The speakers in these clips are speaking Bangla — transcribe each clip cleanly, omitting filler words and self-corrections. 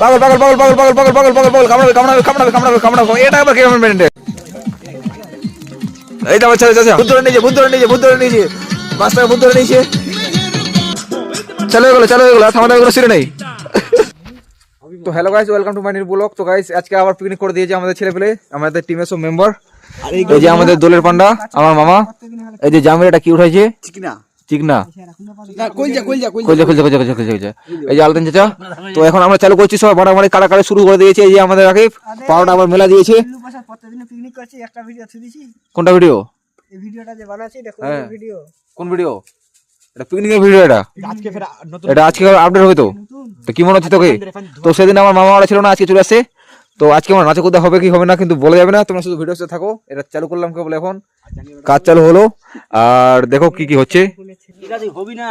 পাগল পাগল পাগল পাগল পাগল পাগল পাগল পাগল পাগল কামড়াবে কামড়াবে কামড়াবে কামড়াবে কামড়াবে এটা আবার কে মেন্টে এই তো আমার ছেলে চাচা ভূত ধরে নিয়েছে ভূত ধরে নিয়েছে ভূত ধরে নিয়েছে মাস্টার ভূত ধরে নিয়েছে চালু হয়ে গেলো আর থামাতে কোনো সিরে নেই। তো hello guys, welcome to my new blog. তো গাইস আজকে আবার পিকনিক করে দিয়েছে আমাদের ছেলে পেলে, আমাদের টিমের সব মেম্বার। এই যে আমাদের দলের পান্ডা আমার মামা, এই যে জামির এটা কি উঠাইছে চিকনা চিকনা কইজা কইজা কইজা কইজা কইজা কইজা এই যে আলতেন চাচা। তো এখন আমরা চালু করছি, সব মারামারি কাড়াকাড়ি শুরু করে দিয়েছে। এই যে আমাদের রাকিব পাউডার আবার মেলা দিয়েছে। প্রতিদিন পিকনিক করছি, একটা ভিডিও দিয়েছি। কোনটা ভিডিও? এই ভিডিওটা যে বানাচ্ছি দেখো, ভিডিও কোন ভিডিও? এটা পিকনিকের ভিডিও, এটা আজকে ফের নতুন, এটা আজকে আপডেট হবে। তো কি মনে হচ্ছে তোকে? তো সেদিন আমার মামা ওরা ছিল না, আজকে চলে আসছে। তো আজকে আমার নাচে কোথাও হবে কি হবে না কিন্তু বলে যাবে না, তোমরা শুধু ভিডিওতে থাকো। এটা চালু করলাম কেবল, এখন কাজ চালু হলো আর দেখো কি কি হচ্ছে।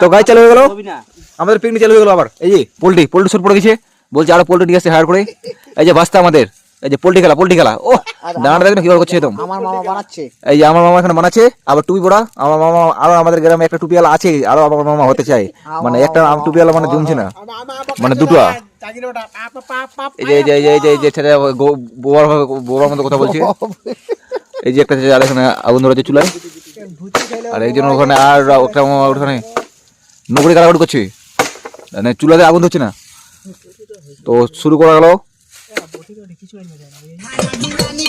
তো গাড়ি চালু হয়ে গেল, আমাদের পিকনিক চালু হয়ে গেল। আবার এই যে পোল্ট্রি শুট পড়ে গেছে, বলছে আরো পোল্ট্রি নিয়ে আসছে হায়ার করে। এই যে বাস্তা আমাদের, এই যে পোল্ট্রি খেলা ও দাঁড়াটা দেখেন কিভাবে করছে একদম। আমার মামা বানাচ্ছে, এই যে আমার মামা এখানে বানাচ্ছে। আবার টুপি পড়া আমার মামা, আরো আমাদের গ্রামে একটা টুপিওয়ালা আছে, আরো আমার মামা হতে চাই। মানে একটা টুপিওয়ালা মানে জমছে না, মানে দুটো। এই যে বোবার মতো কথা বলছে। এই যে একটা এখানে আগুন ধরেছে চুলায়, আর একজন ওখানে আর একটা ওখানে নকরি কাটাকাটি করছে, মানে চুলাতে আগুন ধরছে না। তো শুরু করা গেল,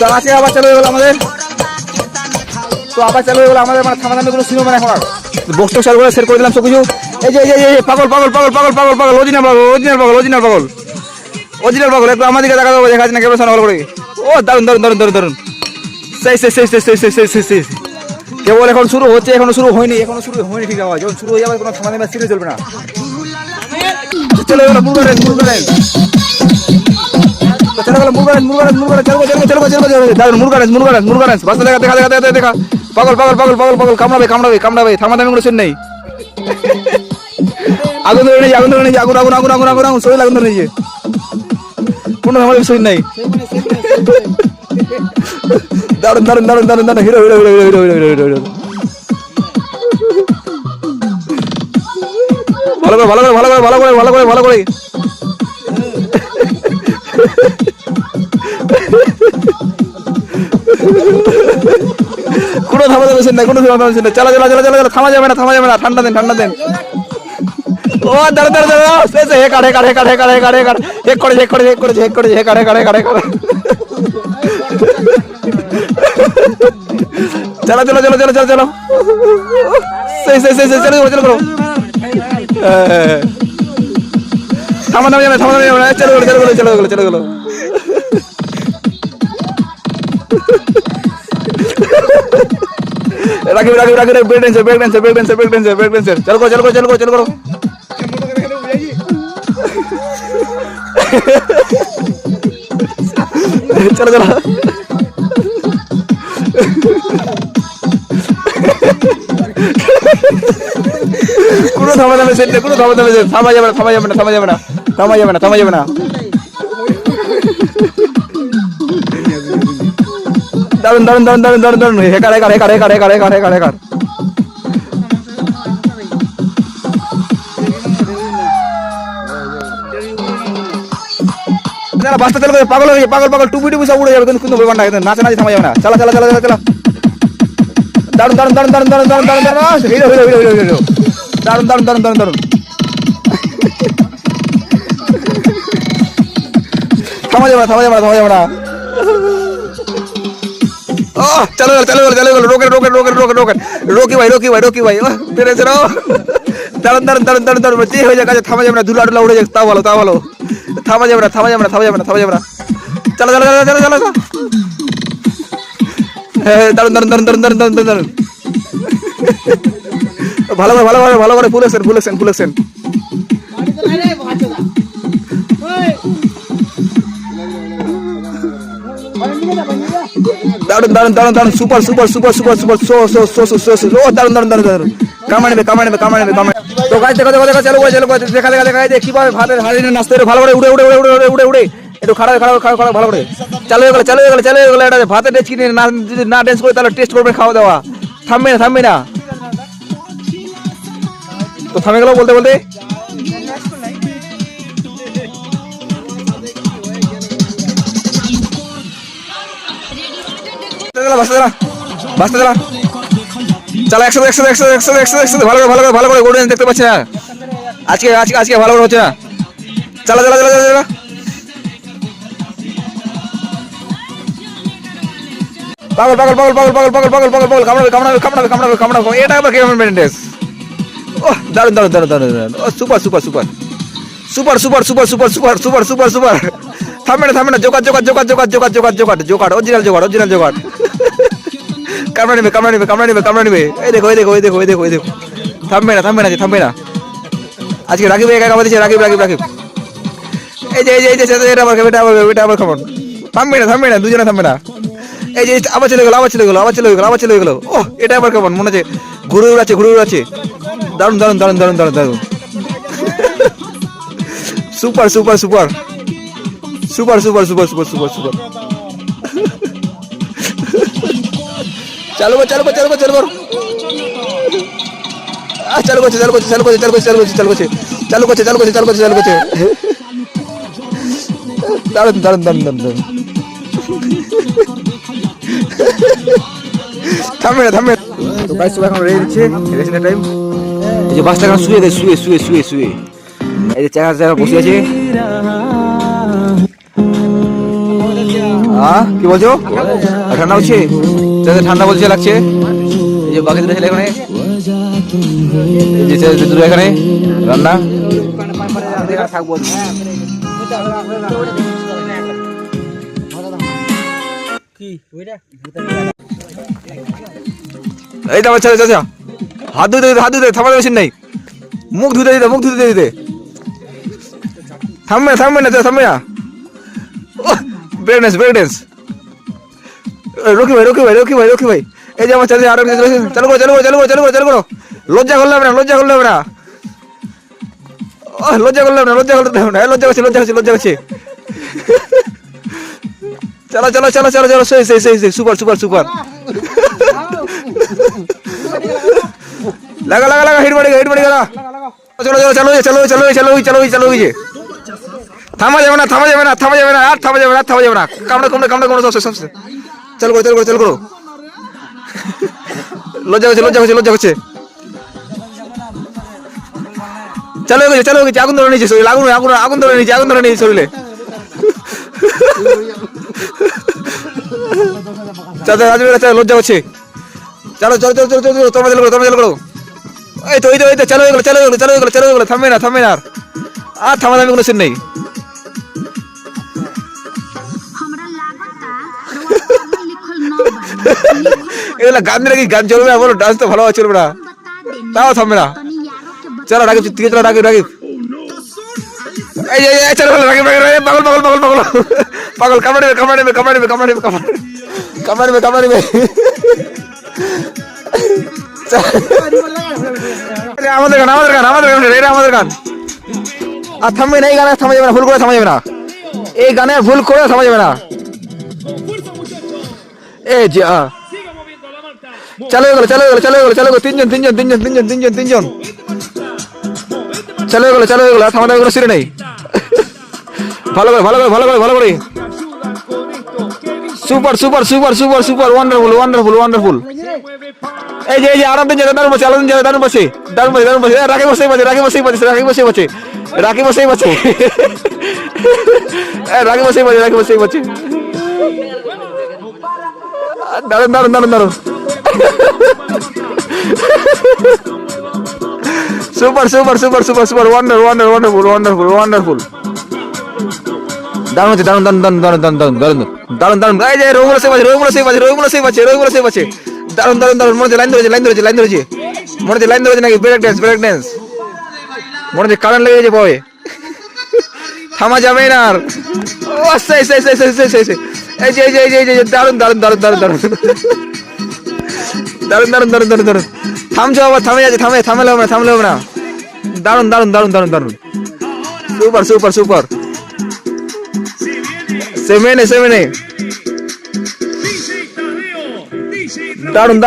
আবার চালু হয়ে গেল আমাদের। তো আবার চালু হয়ে গেল আমাদের, মানে থামাথামি কোনো সিনেমা এখন আর বক্স চালু করে সেট করে দিলাম সব কিছু। এই যে পাগল পাগল পাগল পাগল পাগল পাগল অরিজিনাল পাগল অরিজিনাল পাগল অরিজিনাল পাগল অরিজিনাল পাগল। একটু আমাদেরকে দেখা যাবে, দেখা যাচ্ছে না কেবল ভালো করে। ও দারুন দারুন দারুন দারুন দারুন, সেই সেই সেই সেই সেই সেই সেই সেই কেবল এখন শুরু হচ্ছে, এখনো শুরু হয়নি ঠিক আছে। যখন শুরু হয়ে যাবে কোনো থামাথামি সিনে চলবে না। চলে গেল মুরগান দেখা পাগল পাগল পাগল পাগল পাগল কামড়াবে কামড়াবে কামড়াবে, থামাথামি কোনো সিন নেই। আগুন ধরে নিয়েছে আগুন ধরে নিয়েছে আগুন আগুন আগুন আগুন আগুন আগুন শরীর আগুন ধরে নিয়েছে, কোনো থামাথামি সিন নেই। দারুন দারুন দারুন দারুন দারুন hero hero hero hero hero hero hero ভালো করে ভালো করে ভালো করে ভালো করে ভালো করে ভালো করে কোনো থামাতে বসেন না, কোনো থামাতে বসেন না। চালা চালা চালা চালা থামা যাবে না, থামা যাবে না। ঠান্ডা দেন ঠান্ডা দেন। ও দাঁড়া দাঁড়া দাঁড়া হে কাড়ে কাড়ে কাড়ে কাড়ে কাড়ে কাড়ে হেক করে হেক করে হেক করে হেক করে হে কাড়ে কাড়ে কাড়ে কাড়ে চলো চলো চলো চলো চলো চলো সেই সেই সেই সেই চলো চলো করো। থামা যাবে না, থামা যাবে না। চলো চলো চলো চলো চলো চলো চলো রাখি রাখি রাখি break dancer break dancer break dancer break dancer break dancer চলো চলো চলো চলো চলো করো। চলো চলো কোনো থামা যাবে সেটা, কোনো থামা যাবে থামা যাবে না, থামা যাবে না, থামা যাবে না, থামা যাবে না, থামা যাবে না। দারুন দারুন দারুন দারুন দারুন দারুন হেকার হেকার হেকার হেকার হেকার হেকার হেকার হেকার বাস্তা চালু করে পাগল হয়ে পাগল পাগল টুপি টুপি সব উড়ে যাবে, কিন্তু ব্যাপার না, নাচে নাচে থামা যাবে না। চালা চালা চালা চালা চালা দারুন দারুন দারুন দারুন দারুন দারুন দারুন দারুন hero hero hero hero hero দারুন দারুন দারুন দারুন দারুন থামা যাবে না, থামা যাবে না, থামা যাবে না। চলো চলো চলো চলো রোকেট রোকেট রোকেট রোকেট রোকেট রোকি ভাই রোকি ভাই রোকি ভাই পেরেছে রা দারুন দারুন দারুন দারুন দারুন যে হয়ে যায় কাছে থামা যাবে না, ধুলা টুলা উড়ে যায়, তাও ভালো তাও ভালো। থামা যাবে না, থামা যাবে না, থামা যাবে না, থামা যাবে না। চলো চলো চলো চলো চলো হ্যাঁ দারুন দারুন দারুন দারুন দারুন দারুন দারুন ভালো করে ভালো করে ভালো করে ফুল এসেন ফুল এসেন ফুল এসেন দারুন দারুন দারুন দারুন super super super super super so so so so so ও দারুন দারুন দারুন দারুন কামানে বে কামানে বে কামানে বে কামানে। তো গাইস দেখো দেখো দেখো চলো চলো দেখা দেখা দেখা এই কিভাবে ভাতের হাড়ি নিয়ে নাচতে ভালো করে উড়ে উড়ে উড়ে উড়ে উড়ে উড়ে একটু খাড়া খাড়া খাড়া খাড়া ভালো করে চালু হয়ে গেল চালু হয়ে গেল চালু হয়ে গেল। এটা ভাতের ডেচ কিনে না, যদি না ড্যান্স করে তাহলে টেস্ট করবে খাওয়া দাওয়া, থামবে না থামবে না। তো থামে গেল বলতে বলতে বাসটা চালা চালা 100 ভালো করে গোল্ডেন দেখতে পাচ্ছি না আজকে ভালো করে হচ্ছে না চালা পাগল কামড়াবে এটা আবার কেমন মেনটেন্স ও দারুন ও সুপার থামবে না জোগাড় অরিজিনাল জোগাড় কামড়া নেবে এই দেখো থামবে না আজকে রাকিব একা কামড়া দিচ্ছে রাকিব এই যে এটা আবার খামন থামবে না দুজনে থামবে না এই যে আবার চলে গেল ও এটা আবার কেমন মনে হচ্ছে ঘুরে উড়াচ্ছে দারুন সুপার চালু করছে দারুন থামবে তো গাইস সবাই এখন রেডি দিচ্ছে রেসিং টাইম এই যে বাসটা এখন শুয়ে এই যে চাকা বসে আছে কি বলছো ঠান্ডা হচ্ছে ঠান্ডা বলছে লাগছে এই যে বাকি ছেলে এখানে রান্না থাকবো এই তো আমার চাচা হাত ধুতে থামার মেশিন নাই মুখ ধুতে দিতে থামবে না ব্রেক ড্যান্স রকি ভাই এই যে আমার চাচা আরো চালু করো লজ্জা করলে হবে না লজ্জা করলে হবে না চলো সেই সুপার লাগা হিট মারি গেলা চলো থামা যাবে না কামড়া সবসে চল করো লজ্জা করছে চলো গেছে আগুন ধরে নিয়েছে শরীর আগুন ধরে নিয়েছে শরীরে লজ্জা করছে চলো তোমরা করো এই তো চলো থামবে না আর থামা দামি কোনো সিন নেই এগুলা গান দিলে কি গান চলবে বলো ডান্স তো ভালো চলবে না তাও থামবে না চলো রাকিব এই চলো পাগল কামড়ে আমাদের গান আর থামবে না এই গানে থামা যাবে না ভুল করে থামা যাবে না এই গানে ভুল করে থামা যাবে না এই যে চলো তিনজন চলো থামা দামা কোনো সিরে নেই ভালো করে সুপার ওয়ান্ডারফুল এই যে আরাম দিন দারুণ বসে রাখি বসে দারুণ সুপার ওয়ান্ডারফুল দারুণ এই যে রোগুলো সেভ আছে দারুণ মনে লাইন ধরেছে নাকি ব্রেক ড্যান্স মনে হচ্ছে কারেন্ট লেগেছে বয়ে থামা যাবে না আর এই যে দারুণ থামছো আবার থামলে হবে না দারুণ সুপার সেভেনে দারুণ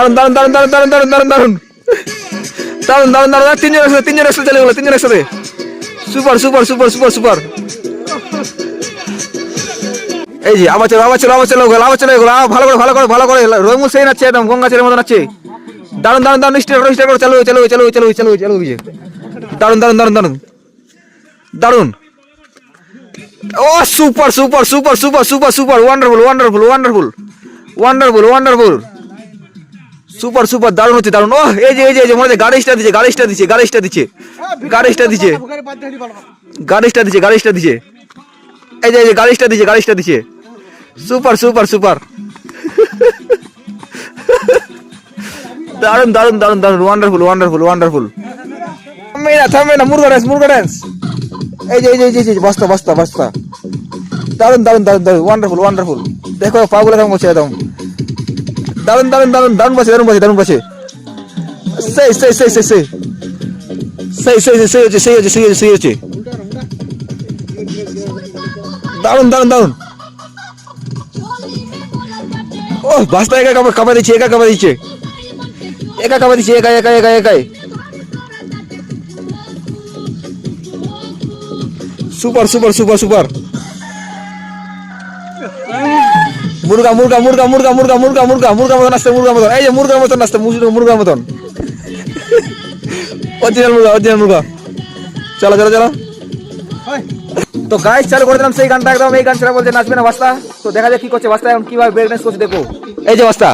তিনজন একসাথে চলে গেলো তিনজন একসাথে সুপার এই যে আবার চলো আবার চলো আবার চলো আবার চলো এগুলো ভালো করে ভালো করে ভালো করে রঙুল সেই নাচছে একদম গঙ্গা ছেলের মতো নাচছে দারুন দারুন দারুন স্টার করো চলো চলো চলো চলো চলো চলো দারুন দারুন দারুন দারুন দারুন ও super super super super super super wonderful wonderful wonderful wonderful wonderful super super দারুন হচ্ছে দারুন ও এই যে মনে হচ্ছে গাড়িটা দিচ্ছে গাড়িটা দিচ্ছে গাড়িটা দিচ্ছে গাড়িটা দিচ্ছে গাড়িটা দিচ্ছে গাড়িটা দিচ্ছে এই যে গাড়িটা দিচ্ছে গাড়িটা দিচ্ছে সুপার সুপার সুপার দারুন দারুন দারুন দারুন ওয়ান্ডারফুল ওয়ান্ডারফুল ওয়ান্ডারফুল থামবে না মুরগা ড্যান্স এই যে বস্তা বস্তা বস্তা দারুন দারুন দারুন দারুন ওয়ান্ডারফুল ওয়ান্ডারফুল দেখো পাগুলো কেমন করছে একদম দারুন দারুন দারুন দারুন পাচ্ছে দারুন পাচ্ছে দারুন পাচ্ছে সেই সেই সেই সেই সেই সেই সেই সেই সেই হচ্ছে সেই হচ্ছে সেই হচ্ছে সেই হচ্ছে দারুন দারুন দারুন ও বাস্তা একা কামা দিচ্ছে একা কামা দিচ্ছে একা কামা দিচ্ছে একা একা একা একাই সুপার সুপার সুপার সুপার মুরগা মুরগা মুরগা মুরগা মুরগা মুরগা মুরগা মুরগা মতন আসছে মুরগা মতন এই যে মুরগার মতন আসছে মুরগার মতন অরিজিনাল মুরগা চলো চলো চলো তো গাইস চালু করে দিলাম সেই গানটা একদম এই গান ছাড়া বলছে নাচবে না বাস্তা তো দেখা যাক কি করছে বাস্তা এখন কিভাবে ব্রেক ডান্স করছে দেখো এই যে বাস্তা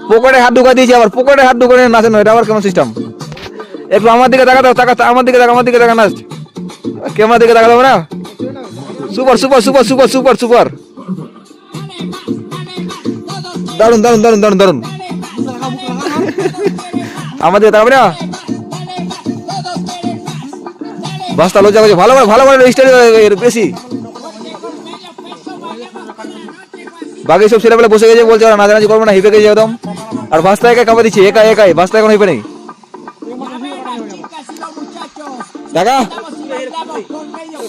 পকেটে হাত ঢুকা দিয়েছে আবার পকেটে হাত ঢুকে নাচানো এটা আবার কেমন সিস্টেম একটু আমার দিকে দেখা দাও তাকা আমার দিকে দেখা নাচ ক্যামেরা দিকে দেখা যাবে না super super super super super super দারুন দারুন দারুন দারুন দারুন আমাদের তাকাবে না বাস্তা লজ্জা করছে ভালো করে স্টাইল বেশি বাকি সব ছেলেবেলা বসে গেছে বলছে ওরা নাচানাচি করবো না হিপে গেছে একদম আর বাস্তা একা কামা দিচ্ছে একা একাই বাস্তা এখন হিপে নেই দেখা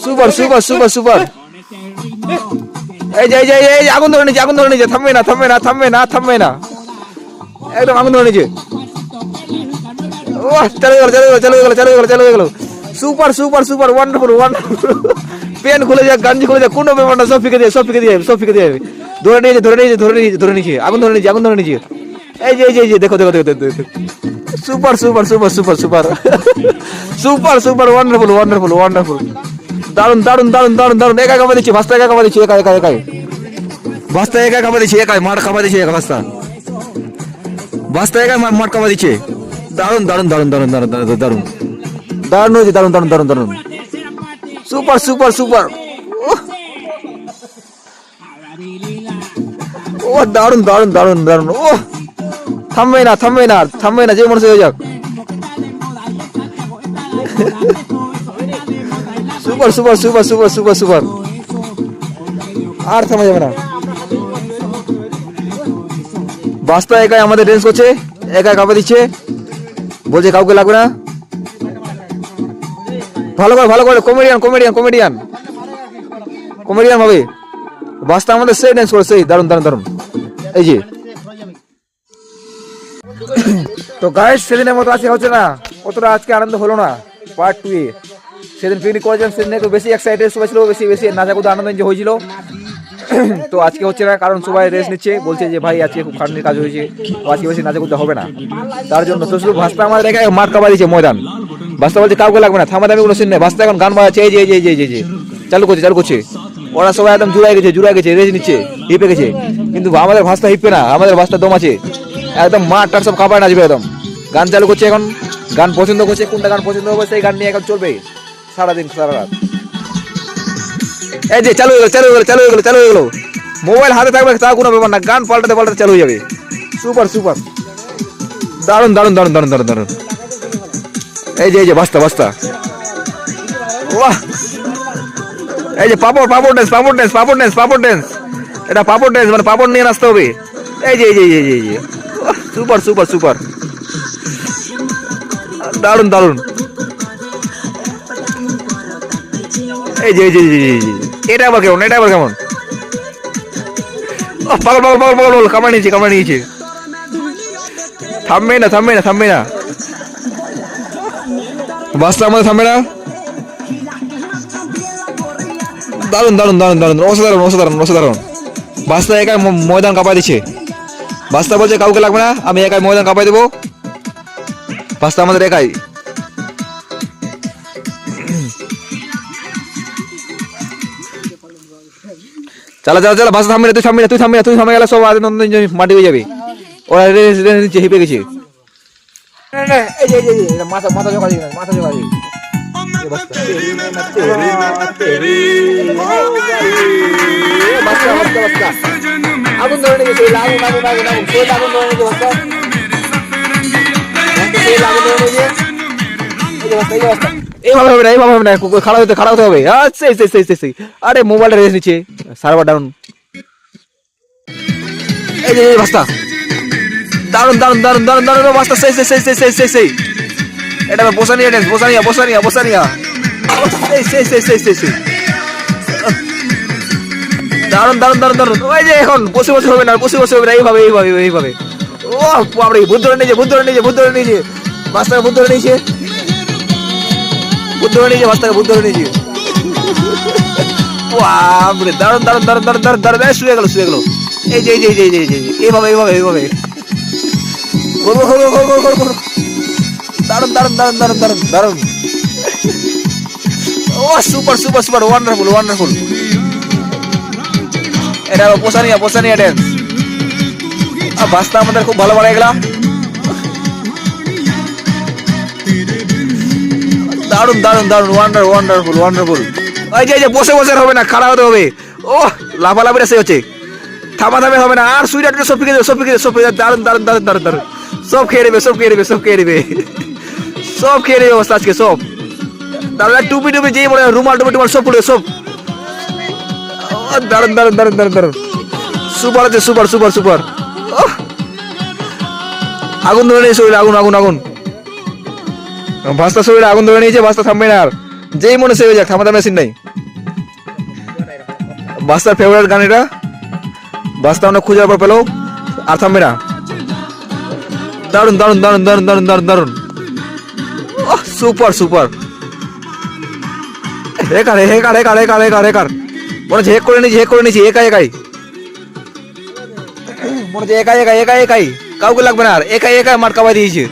সুপার সুপার সুপার সুপার এই যে আগুন ধরে নিচে থামবে না একদম আগুন ধরে নিচে ও চলে গেল super super super wonderful wonderful pen খুলে যায় গাঞ্জি খুলে যায় কোনো ব্যাপারটা সব ফিকে দিয়ে ধরে নিয়েছে আগুন ধরে নিয়েছে এই যে দেখো super super super super super super super wonderful wonderful wonderful দারুন দারুন দারুন দারুন দারুন একা কামা দিচ্ছে ভাস্তা একা কামা দিচ্ছে একা ভাস্তা একা কামা দিচ্ছে একাই মাঠ কামা দিচ্ছে একা ভাস্তা একা মাঠ কামা দিচ্ছে দারুন দারুন দারুন দারুন দারুন দারুন দারুন দারুন হয়েছে দারুন দারুন দারুন দারুন সুপার সুপার সুপার ও দারুন দারুন দারুন দারুন ও থামবে না যে মনে হয়ে যাক super super super super super super আর থামা যাবে না বাস্তা একাই আমাদের ড্যান্স করছে একা কাঁপে দিচ্ছে বলছে কাউকে লাগবে না ভালো করে কমেডিয়ান ভাবে বাস্তা আমাদের সেই ড্যান্স করে সেই দারুন দারুন দারুন এই যে তো গাইস সেদিনের মতো আজকে হচ্ছে না অতটা আজকে আনন্দ হলো না পার্ট 2 এ সেদিন পিকনিক করেছিলাম সেদিন একটু বেশি এক্সাইটেড সবাই ছিল বেশি নাচাকুদা আনন্দ এনজয় হয়েছিল তো আজকে হচ্ছে না কারণ সবাই রেস্ট নিচ্ছে বলছে যে ভাই আজকে খুব খাটনির কাজ হয়েছে তো আজকে বেশি নাচাকুদা হবে না তার জন্য তো শুধু ভাস্তা আমাদের একাই মাঠ কাবা দিচ্ছে ময়দান ভাস্তা বলছে কাউকে লাগবে না থামা দামি কোনো সিন নেই ভাস্তা এখন গান বাজাচ্ছে এই যে চালু করছে ওরা সবাই একদম জুড়াই গেছে রেস্ট নিচ্ছে হিপে গেছে কিন্তু আমাদের ভাস্তা হিপে না আমাদের ভাস্তা দম আছে একদম মাঠ টাট সব কাবায় নাচবে একদম গান চালু করছে এখন গান পছন্দ করছে কোনটা গান পছন্দ হবে সেই গান নিয়ে এখন চলবে সারাদিন সারা রাত এই যে চালু হয়ে গেল মোবাইল হাতে থাকবে তা কোনো ব্যাপার না গান পাল্টাতে চালু হয়ে যাবে সুপার সুপার দারুন দারুন দারুন দারুন দারুন দারুন এই যে বাস্তা বাহ এই যে পাপড় ড্যান্স এটা পাপড় ড্যান্স মানে পাপড় নিয়ে নাচতে হবে এই যে সুপার সুপার সুপার দারুন দারুন এই যে এটা আবার কেমন পাগল কামড়া নিয়েছে থামবে না বাসটা আমাদের থামবে না দারুন অসাধারণ বাস্তা একাই ময়দান কাঁপাই দিচ্ছে। বাস্তা বলছে কাউকে লাগবে না, আমি একাই ময়দান কাঁপাই দেবো। বাস্তা আমাদের একাই। চালা চালা চালা, বাস্তা থামবি না, তুই থামবি না, তুই থামবি না, তুই থামে গেলে সব মাটি হয়ে যাবে। ওরা হেঁপে গেছে। মাথা মাথা জোগা দিই, মাথা জোগা দিই। আগুন ধরে নিয়ে গেছে, আগুন আগুন আগুন আগুন, সেই আগুন ধরে নিয়ে গেছে। এইভাবে হবে না, এইভাবে হবে না, খাড়া হতে হবে। আরে মোবাইলটা রেস নিচ্ছে, সার্ভার ডাউন। এই যে বাস্তা, দারুন দারুন দারুন দারুন দারুন বাস্তা, সেই এটা বসানিয়া ড্যান্স, বসানিয়া বসানিয়া বসানিয়া, সেই দারুন দারুন দারুন দারুন। ওই যে এখন বসে বসে হবে না, বসে বসে হবে না, এইভাবে এইভাবে এইভাবে। ও বাপরে, ভূত ধরে নিয়েছে, ভূত ধরে নিয়েছে, ভূত ধরে নিয়েছে, বাস্তাকে ভূত ধরে নিয়েছে, ভূত ধরে নিয়েছে, বাস্তাকে ভূত ধরে নিয়েছে। বাপরে, দারুন দারুন দারুন দারুন দারুন দারুন। শুয়ে গেল, শুয়ে গেল। এই যে এই যে এই যে এইভাবে এইভাবে এইভাবে। দারুন দারুন দারুন দারুন দারুন দারুন। ও super super super, wonderful wonderful. এটা পোষানিয়া পোষানিয়া ড্যান্স। বাস্তা আমাদের খুব ভালো বানাই গেলাম। দারুন দারুন দারুন, ওয়ান্ডারফুল ওয়ান্ডারফুল। ওই যে বসে বসে হবে না, খাড়া হতে হবে। ও লাফালাফিটা সে হচ্ছে, থামা থামে হবে না। আর সুইটা সব ফিকে দেবে, সব ফিকে দেবে, সব ফিকে। দারুন দারুন দারুন দারুন দারুন, সব খেয়ে নেবে, সব খেয়ে নেবে, সব খেয়ে নেবে, সব খেয়ে নেবে অবস্থা আজকে সব। তারপরে টুপি টুপি যেই বলে, রুমাল টুপি টুমাল সব পড়ে সব। দারুন দারুন দারুন দারুন দারুন, সুপার আছে, সুপার সুপার সুপার। আগুন ধরে নিয়েছে শরীরে, আগুন আগুন আগুন। বাস্তা শরীরে আগুন ধরে নিয়েছে, বাস্তা থামবে না আর, যেই মনে সে হয়ে যাক, থামাতে মেশিন নাই। বাস্তার ফেভারিট গান এটা, বাস্তা অনেক খুঁজার পর পেলো, আর থামবে না। দারুন দারুন দারুন দারুন দারুন দারুন দারুন, সুপার সুপার। হেকার হেকার হেকার হেকার হেকার হেকার, মনে হচ্ছে হেক করে নিয়েছি, হেক করে নিয়েছি, একাই একাই মনে হচ্ছে, একাই একাই একাই একাই, কাউকে লাগবে না আর, একাই একাই মার কাবাই দিয়েছে।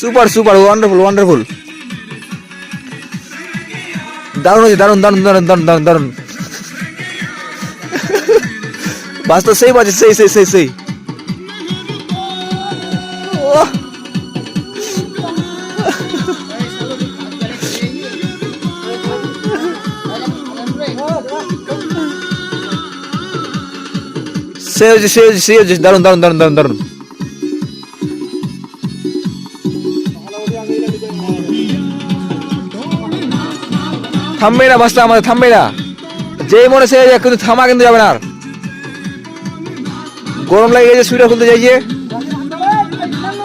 Super super, wonderful wonderful. দারুণ হয়েছে, দারুণ দারুণ দারুণ দারুণ দারুণ দারুণ। বাস্তব সেই বাজে, সেই সেই সেই সেই। সে হচ্ছে, সে হচ্ছে, সে হচ্ছে, দারুণ দারুণ দারুণ দারুণ দারুণ। থামবে না বাস্তা আমাদের, থামবে না, যেই মনে সে কিন্তু থামা কিন্তু যাবে না আর। গরম লাগে গেছে, সুইটার খুলতে চাইছে।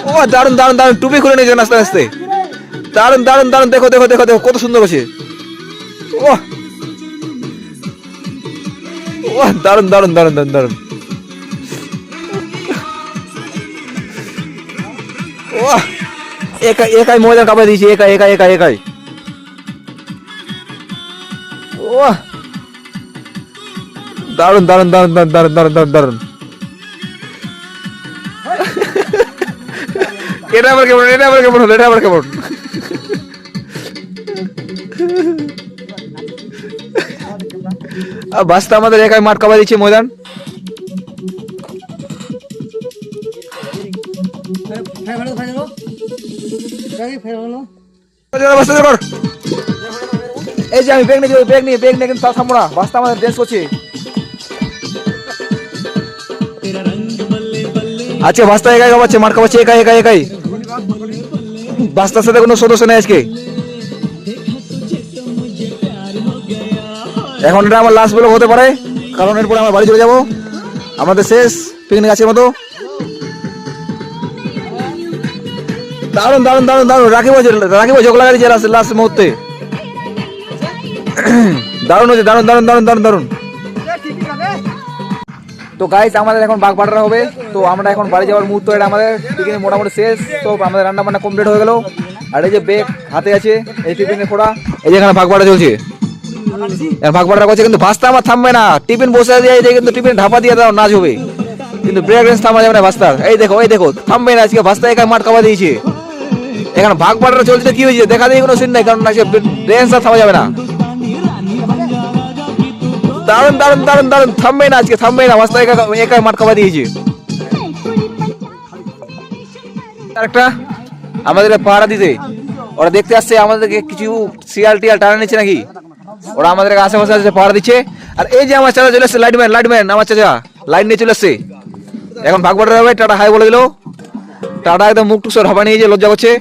ও দারুন দারুন দারুন, টুপি খুলে নিয়েছে আস্তে আস্তে। দারুন দারুন দারুন, দেখো দেখো দেখো দেখো, কত সুন্দর আছে। ও ও দারুন দারুন দারুন দারুন দারুন। ও একাই একাই ময়দান কাঁপাই দিয়েছি, একাই একাই একাই একাই। ও দারুন দারুন দারুন দারুন দারুন দারুন দারুন দারুন। এটা আবার কেমন, এটা আবার কেমন হলো, এটা আবার কেমন। বাস্তা আমাদের একাই মাঠ কাঁপাই দিচ্ছে ময়দান। এই যে আমি ব্যাগ নিয়ে ব্যাগ নিয়ে কিন্তু তাও থামবো না, বাস্তা আমাদের ড্যান্স করছে। আজকে বাস্তা একাই কাঁপাচ্ছে, মাঠ কাঁপাচ্ছে একাই একাই একাই। বাস্তার সাথে কোনো সদস্য নেই আজকে। এখন এটা আমার লাস্ট ব্লগ হতে পারে, কারণ এরপরে আমার বাড়ি চলে যাবো, আমাদের শেষ পিকনিক আজকের মতো। দারুন দারুন দারুন দারুন, রাখি বছর ঝোঁক লাগাই দিচ্ছে লাস্ট মুহূর্তে। দারুন হচ্ছে, দারুন দারুন দারুন দারুন দারুন। তো গাইস আমাদের এখন বাঘ বাটারা হবে, তো আমরা এখন বাড়ি যাওয়ার মুহূর্ত, এটা আমাদের পিকনিক মোটামুটি শেষ। তো আমাদের রান্না বান্না কমপ্লিট হয়ে গেল, আর এই যে বেগ হাতে আছে, এই টিফিনে ফোড়া, এই যে এখানে ভাগ বাটা চলছে। ভাগ বাড়া করছে, কিন্তু ভাস্তা আমার থামবে না। টিফিন বসে দিয়ে কিন্তু টিফিন ঢাপা দিয়ে দাও, নাচ হবে, কিন্তু ব্রেক রেঞ্জ থামা যাবে না ভাস্তার। এই দেখো থামবে না আজকে, ভাস্তা একা মাঠ কামা দিয়েছে। এখানে ভাগ বাড়াটা চলছে, কি হয়েছে দেখা দিয়ে কোনো সিন নাই, কারণ রেঞ্জ থামা যাবে না। দারুন দারুন দারুন দারুন, থামবে না আজকে, থামবে না ভাস্তা একা মাঠ কামা দিয়েছে। আরেকটা আমাদের পাহারা দিতে ওরা দেখতে আসছে, আমাদেরকে কিছু শিয়াল টিয়াল টানা নিচ্ছে নাকি, ওরা আমাদের আশেপাশে আসছে, পাহারা দিচ্ছে। আর এই যে আমার চাচা চলে এসছে, লাইটম্যান আমার চাচা লাইট নিয়ে চলে এসছে। এখন ভাগ বাড়া হবে, টাটা হাই বলে দিল, টাটা একদম মুখ টুক সব ঢাপা নিয়ে লজ্জা করছে।